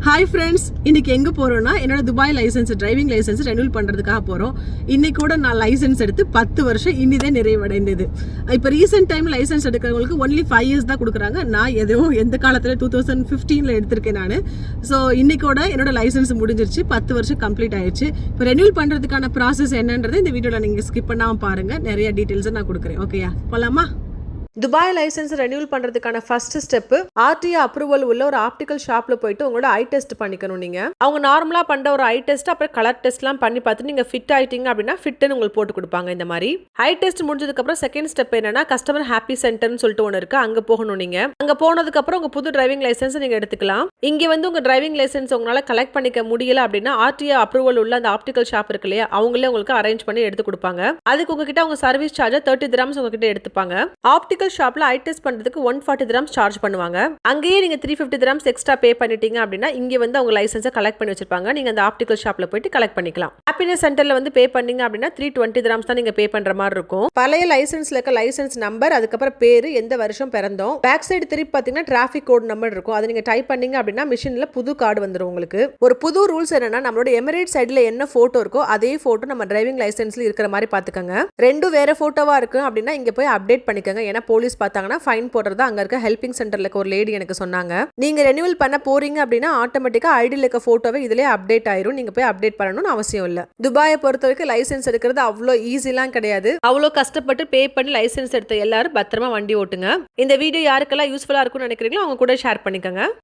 Hi friends, இன்னைக்கு எங்கே போகிறோன்னா என்னோட Dubai license driving license renewal பண்ணுறதுக்காக போகிறோம். இன்னைக்கு கூட நான் லைசன்ஸ் எடுத்து 10 வருஷம் இன்னிதே நிறைவடைந்தது. இப்போ ரீசெண்ட் டைம் லைசன்ஸ் எடுக்கிறவங்களுக்கு ஒன்லி 5 இயர்ஸ் தான் கொடுக்குறாங்க. நான் எந்த காலத்தில் 2015 எடுத்திருக்கேன் நான். ஸோ இன்னைக்கோட என்னோட லைசன்ஸ் முடிஞ்சிருச்சு, 10 வருஷம் கம்ப்ளீட் ஆயிடுச்சு. இப்போ ரெனியூல் பண்ணுறதுக்கான ப்ராசஸ் என்னன்றதை இந்த வீடியோவில் நீங்கள் ஸ்கிப் பண்ணாமல் பாருங்கள். நிறைய டீட்டெயில்ஸை நான் கொடுக்குறேன். ஓகேயா, போகலாமா? துபாய் லைசன்ஸ் ரெனியூல் பண்ணுறதுக்கான ஃபர்ஸ்ட் ஸ்டெப்பு ஆர்டிஓ அப்ரூவல் உள்ள ஒரு ஆப்டிக்கல் ஷாப்பில் போயிட்டு உங்களோட ஐ டெஸ்ட் பண்ணிக்கணும். நீங்கள் அவங்க நார்மலாக பண்ணுற ஒரு ஐ டெஸ்ட் அப்புறம் கலர் டெஸ்ட்லாம் பண்ணி பார்த்து நீங்கள் ஃபிட் ஆகிட்டீங்க அப்படின்னா ஃபிட்டுன்னு உங்களுக்கு போட்டு கொடுப்பாங்க. இந்த மாதிரி ஐ டெஸ்ட் முடிஞ்சதுக்கப்புறம் செகண்ட் ஸ்டெப் என்னன்னா கஸ்டமர் ஹாப்பி சென்டர்னு சொல்லிட்டு ஒன்று இருக்குது, அங்கே போகணும். நீங்கள் அங்கே போனதுக்கப்புறம் உங்கள் புது டிரைவிங் லைசன்ஸ் நீங்கள் எடுத்துக்கலாம். இங்கே வந்து உங்கள் டிரைவிங் லைசன்ஸ் உங்களால் கலெக்ட் பண்ணிக்க முடியல அப்படின்னா ஆர்டிஓ அப்ரூவல் உள்ள அந்த ஆப்டிக்கல் ஷாப் இருக்கு இல்லையா, அவங்களே உங்களுக்கு அரேஞ்ச் பண்ணி எடுத்து கொடுப்பாங்க. அதுக்கு உங்ககிட்ட அவங்க சர்வீஸ் சார்ஜ் 30 dirhams உங்ககிட்ட எடுத்துப்பாங்க. ஆப்டிக்கல் ஷாப்ல ஐ டெஸ்ட் பண்றதுக்கு 140 dirhams சார்ஜ் பண்ணுவாங்க. அங்கேயே நீங்க 350 dirhams எக்ஸ்ட்ரா பே பண்ணிட்டீங்க அப்படின்னா இங்க வந்து அவங்க லைசன்ஸை கலெக்ட் பண்ணி வச்சிருப்பாங்க. நீங்க அந்த ஆப்டிக்கல் ஷாப்ல போயிட்டு கலெக்ட் பண்ணிக்கலாம். ஹாப்பினஸ் சென்டர்ல வந்து பே பண்ணீங்க அப்படின்னா 320 dirhams தான் நீங்க பே பண்ற மாதிரி இருக்கும். பழைய லைசன்ஸ்ல இருக்க லைசன்ஸ் நம்பர், அதுக்கப்புறம் பேரு, எந்த வருஷம் பிறந்தோம், பேக் சைடு திருப்பி பாத்தீங்கன்னா டிராஃபிக் கோட் நம்பர் இருக்கும். அதை நீங்க டைப் பண்ணீங்க அப்படின்னா மிஷின்ல புது கார்டு வந்துடும் உங்களுக்கு. ஒரு புது ரூல்ஸ் என்னன்னா நம்மளோட எமிரேட் சைடுல என்ன போட்டோ இருக்கோ அதே போட்டோ நம்ம டிரைவிங் லைசன்ஸ்ல இருக்கிற மாதிரி பாத்துக்கோங்க. ரெண்டும் வேற போட்டோவா இருக்கு அப்படின்னா இங்க போய் அப்டேட் பண்ணிக்கோங்க. ஏன்னா போலீஸ் பார்த்தாங்கன்னா ஃபைன் போடுறது அங்க இருக்க ஹெல்பிங் சென்டர்ல இருக்க ஒரு லேடி எனக்கு சொன்னாங்க. நீங்க ரெனியூவல் பண்ண போறீங்க அப்படின்னா ஆட்டோமேட்டிக்கா ஐடியில் இருக்க போட்டோவை இதுலயே அப்டேட் ஆயிரும். நீங்க போய் அப்டேட் பண்ணணும்னு அவசியம் இல்ல. துபாயை பொறுத்த வரைக்கும் லைசன்ஸ் எடுக்கிறது அவ்வளோ ஈஸிலாம் கிடையாது. அவ்வளோ கஷ்டப்பட்டு பே பண்ணி லைசன்ஸ் எடுத்த எல்லாரும் பத்திரமா வண்டி ஓட்டுங்க. இந்த வீடியோ யாருக்கெல்லாம் யூஸ்ஃபுல்லா இருக்கும்னு நினைக்கிறீங்களோ அவங்க கூட ஷேர் பண்ணிக்கோங்க.